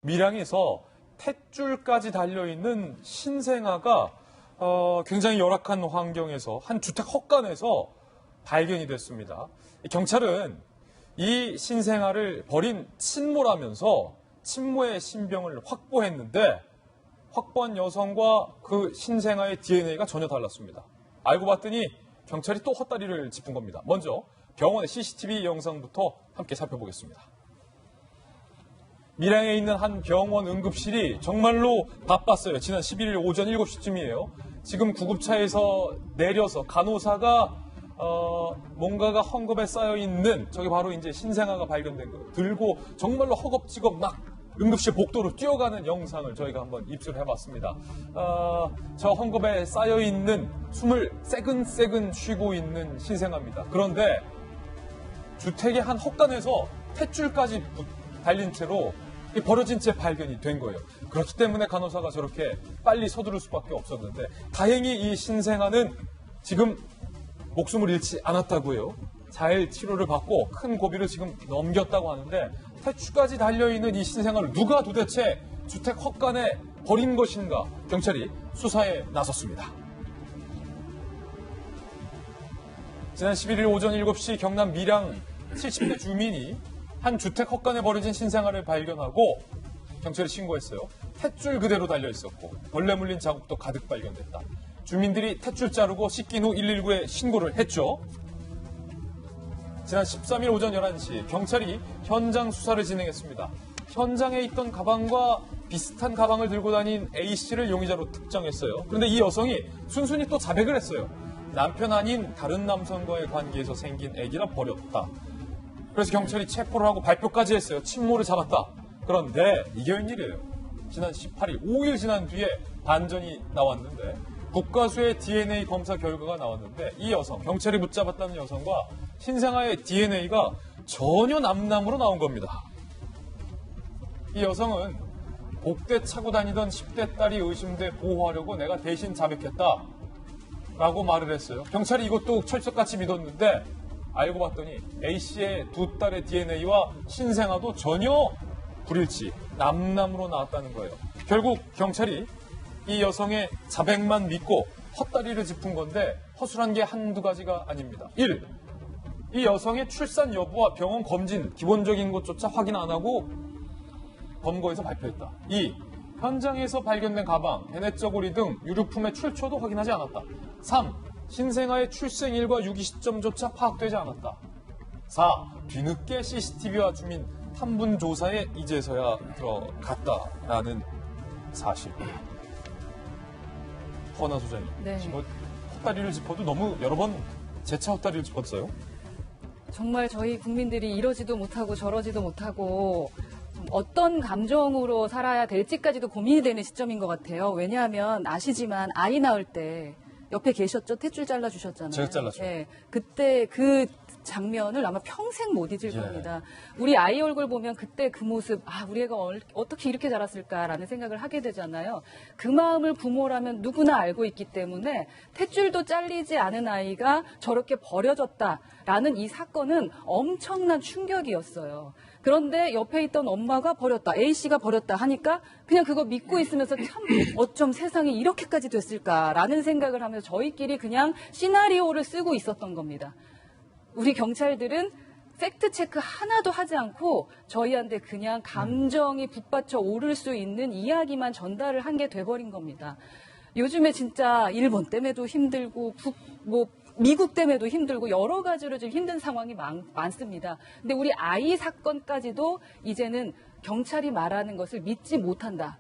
밀양에서 탯줄까지 달려있는 신생아가 굉장히 열악한 환경에서 한 주택 헛간에서 발견이 됐습니다. 경찰은 이 신생아를 버린 친모라면서 친모의 신병을 확보했는데 확보한 여성과 그 신생아의 DNA가 전혀 달랐습니다. 알고 봤더니 경찰이 또 헛다리를 짚은 겁니다. 먼저 병원의 CCTV 영상부터 함께 살펴보겠습니다. 밀양에 있는 한 병원 응급실이 정말로 바빴어요. 지난 11일 오전 7시쯤이에요. 지금 구급차에서 내려서 간호사가 뭔가가 헝겊에 쌓여있는 저게 바로 이제 신생아가 발견된 거 들고 정말로 허겁지겁 막 응급실 복도로 뛰어가는 영상을 저희가 한번 입수를 해봤습니다. 저 헝겊에 쌓여있는 숨을 새근새근 쉬고 있는 신생아입니다. 그런데 주택의 한 헛간에서 탯줄까지 달린 채로 버려진 채 발견이 된 거예요. 그렇기 때문에 간호사가 저렇게 빨리 서두를 수밖에 없었는데 다행히 이 신생아는 지금 목숨을 잃지 않았다고요. 잘 치료를 받고 큰 고비를 지금 넘겼다고 하는데 탯줄까지 달려있는 이 신생아를 누가 도대체 주택 헛간에 버린 것인가 경찰이 수사에 나섰습니다. 지난 11일 오전 7시 경남 밀양 70대 주민이 한 주택 헛간에 버려진 신생아를 발견하고 경찰에 신고했어요. 탯줄 그대로 달려있었고 벌레 물린 자국도 가득 발견됐다. 주민들이 탯줄 자르고 씻긴 후 119에 신고를 했죠. 지난 13일 오전 11시 경찰이 현장 수사를 진행했습니다. 현장에 있던 가방과 비슷한 가방을 들고 다닌 A씨를 용의자로 특정했어요. 그런데 이 여성이 순순히 또 자백을 했어요. 남편 아닌 다른 남성과의 관계에서 생긴 애기라 버렸다. 그래서 경찰이 체포를 하고 발표까지 했어요. 친모를 잡았다. 그런데 이게 웬일이에요. 지난 18일 5일 지난 뒤에 반전이 나왔는데 국가수의 DNA 검사 결과가 나왔는데 이 여성, 경찰이 붙잡았다는 여성과 신생아의 DNA가 전혀 남남으로 나온 겁니다. 이 여성은 복대 차고 다니던 10대 딸이 의심돼 보호하려고 내가 대신 자백했다 라고 말을 했어요. 경찰이 이것도 철석같이 믿었는데 알고 봤더니 A씨의 두 딸의 DNA와 신생아도 전혀 불일치, 남남으로 나왔다는 거예요. 결국 경찰이 이 여성의 자백만 믿고 헛다리를 짚은 건데 허술한 게 한두 가지가 아닙니다. 1. 이 여성의 출산 여부와 병원 검진, 기본적인 것조차 확인 안 하고 검거해서 발표했다. 2. 현장에서 발견된 가방, 배냇저고리 등 유류품의 출처도 확인하지 않았다. 3. 신생아의 출생일과 유기 시점조차 파악되지 않았다. 4. 뒤늦게 CCTV와 주민 탐문 조사에 이제서야 들어갔다라는 사실. 허나 소장님, 네. 헛다리를 짚어도 너무 여러 번 재차 헛다리를 짚었어요. 정말 저희 국민들이 이러지도 못하고 저러지도 못하고 어떤 감정으로 살아야 될지까지도 고민이 되는 시점인 것 같아요. 왜냐하면 아시지만 아이 낳을 때 옆에 계셨죠? 탯줄 잘라주셨잖아요. 제가 잘랐죠. 네, 그때 그 장면을 아마 평생 못 잊을 겁니다. 우리 아이 얼굴 보면 그때 그 모습, 우리 애가 어떻게 이렇게 자랐을까라는 생각을 하게 되잖아요. 그 마음을 부모라면 누구나 알고 있기 때문에 탯줄도 잘리지 않은 아이가 저렇게 버려졌다라는 이 사건은 엄청난 충격이었어요. 그런데 옆에 있던 엄마가 버렸다, A씨가 버렸다 하니까 그냥 그거 믿고 있으면서 참 어쩜 세상이 이렇게까지 됐을까라는 생각을 하면서 저희끼리 그냥 시나리오를 쓰고 있었던 겁니다. 우리 경찰들은 팩트체크 하나도 하지 않고 저희한테 그냥 감정이 북받쳐 오를 수 있는 이야기만 전달을 한 게 돼버린 겁니다. 요즘에 진짜 일본 때문에도 힘들고 미국 때문에도 힘들고 여러 가지로 좀 힘든 상황이 많습니다. 근데 우리 아이 사건까지도 이제는 경찰이 말하는 것을 믿지 못한다.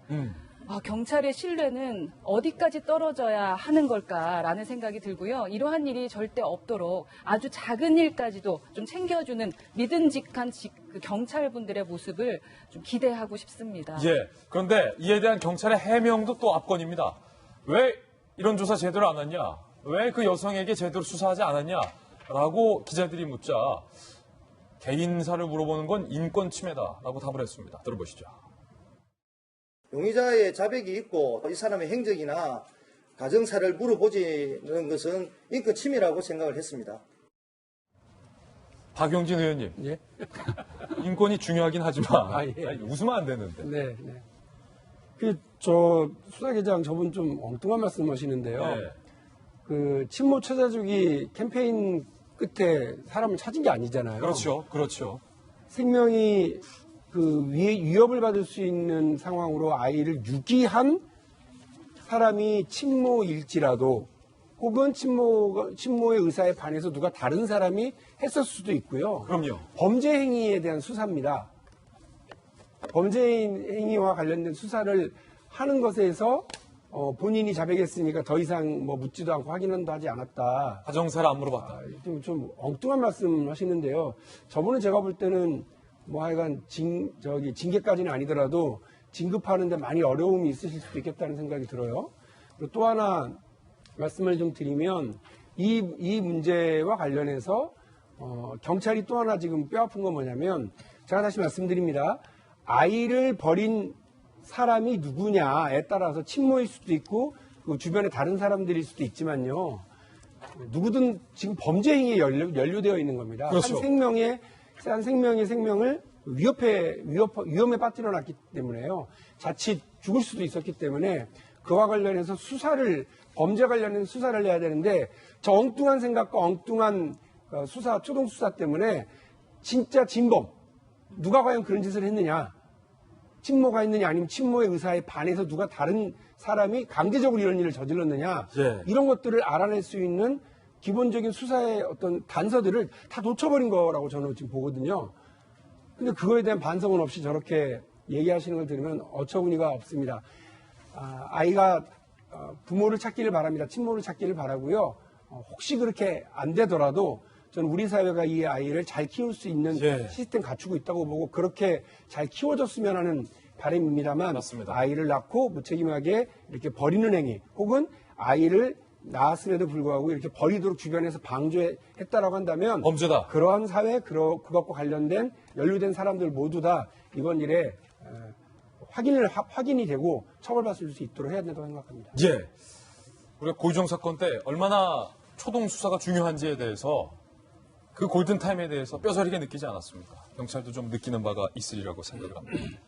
경찰의 신뢰는 어디까지 떨어져야 하는 걸까라는 생각이 들고요. 이러한 일이 절대 없도록 아주 작은 일까지도 좀 챙겨주는 믿음직한 경찰분들의 모습을 좀 기대하고 싶습니다. 예. 그런데 이에 대한 경찰의 해명도 또 압권입니다. 왜 이런 조사 제대로 안 했냐? 왜 그 여성에게 제대로 수사하지 않았냐라고 기자들이 묻자 개인사를 물어보는 건 인권 침해다라고 답을 했습니다. 들어보시죠. 용의자의 자백이 있고 이 사람의 행적이나 가정사를 물어보지는 것은 인권 침해라고 생각을 했습니다. 박용진 의원님, 예. 인권이 중요하긴 하지만 아, 예. 아니, 웃으면 안 되는데. 네, 네. 수사계장 저분 좀 엉뚱한 말씀 하시는데요. 네. 그 친모 찾아주기 캠페인 끝에 사람을 찾은 게 아니잖아요. 그렇죠, 그렇죠. 생명이 위협을 받을 수 있는 상황으로 아이를 유기한 사람이 친모일지라도 혹은 친모의 의사에 반해서 누가 다른 사람이 했을 수도 있고요. 그럼요. 범죄 행위에 대한 수사입니다. 범죄 행위와 관련된 수사를 하는 것에서 본인이 자백했으니까 더 이상 뭐 묻지도 않고 확인도 하지 않았다. 가정사를 안 물어봤다. 좀 엉뚱한 말씀 하시는데요. 저분은 제가 볼 때는 뭐 하여간 징계까지는 아니더라도 진급하는데 많이 어려움이 있으실 수도 있겠다는 생각이 들어요. 그리고 또 하나 말씀을 좀 드리면 이 문제와 관련해서 경찰이 또 하나 지금 뼈아픈 건 뭐냐면 제가 다시 말씀드립니다. 아이를 버린 사람이 누구냐에 따라서 친모일 수도 있고 그 주변에 다른 사람들일 수도 있지만요. 누구든 지금 범죄 행위에 연루되어 있는 겁니다. 그렇죠. 한 생명의 생명을 위험에 빠뜨려 놨기 때문에요. 자칫 죽을 수도 있었기 때문에 그와 관련해서 범죄 관련된 수사를 해야 되는데 저 엉뚱한 생각과 엉뚱한 초동 수사 때문에 진짜 진범 누가 과연 그런 짓을 했느냐, 친모가 했느냐 아니면 친모의 의사에 반해서 누가 다른 사람이 강제적으로 이런 일을 저질렀느냐, 예. 이런 것들을 알아낼 수 있는 기본적인 수사의 어떤 단서들을 다 놓쳐버린 거라고 저는 지금 보거든요. 근데 그거에 대한 반성은 없이 저렇게 얘기하시는 걸 들으면 어처구니가 없습니다. 아이가 부모를 찾기를 바랍니다. 친모를 찾기를 바라고요. 혹시 그렇게 안 되더라도 저는 우리 사회가 이 아이를 잘 키울 수 있는 예. 시스템 갖추고 있다고 보고 그렇게 잘 키워줬으면 하는 바람입니다만, 맞습니다. 아이를 낳고 무책임하게 이렇게 버리는 행위 혹은 아이를 낳았음에도 불구하고 이렇게 버리도록 주변에서 방조했다라고 한다면 범죄다. 그러한 사회, 그것과 관련된 연루된 사람들 모두 다 이번 일에 확인이 되고 처벌받을 수 있도록 해야 된다고 생각합니다. 예. 우리가 고유정 사건 때 얼마나 초동 수사가 중요한지에 대해서 그 골든타임에 대해서 뼈저리게 느끼지 않았습니까? 경찰도 좀 느끼는 바가 있으리라고 생각합니다.